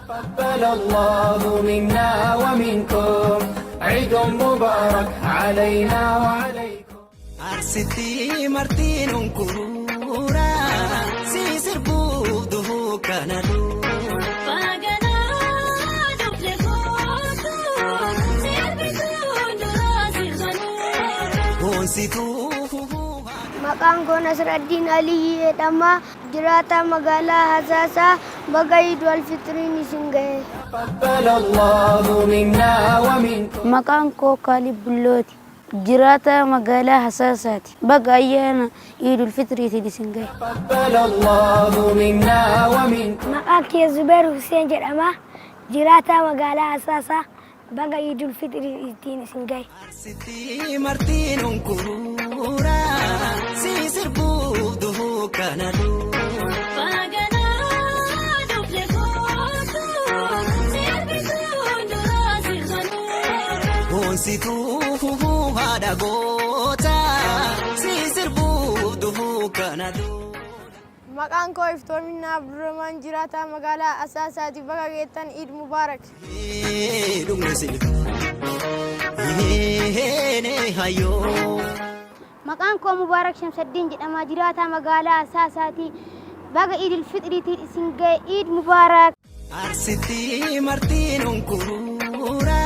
تقبل الله منا ومنكم عيد مبارك علينا وعليكم. أرسلتي مرتين كورا سيسر بوده كنادو فاجنا دبلغوتو سيربتون دراسي غنو ونسيتو Maqaan koo Nasraddin Aliyyi jedhama. Jiraata magaalaa Hasaasaa. Baga Iid wal Fixriin isin gahe. تقبل الله منا ومنكم. Maqaan koo Kaalib Bullooti. Jiraata magaalaa Hasaasaati. Baga ayyaana Iidul Fitriitiin isin gahe. تقبل الله منا ومنكم. Maqaan kee Zubeer Hussein jedhama. Jiraata magaalaa Hasaasaa. Baga Iidul Fitriitiin isin gahe. أرسلتي مرتين كورا سيسر بوده كنادو فاجنا دبلغوتو سيربتون دراسي غنو ونسيتو هذا غوتا سيسر بوده كنادو Maqaan koo Iftoominaa Abdurrahmaan jiraata magaalaa Hasaasaati. Baga geettan Iid Mubaarak. Maqaan koo Mubaarak Shamsaddiin jedhama. Jiraata magaalaa Hasaasaati. Baga Iidul Fitriitiin isin gahe. Iid Mubaarak. أرسلتي مرتين كورا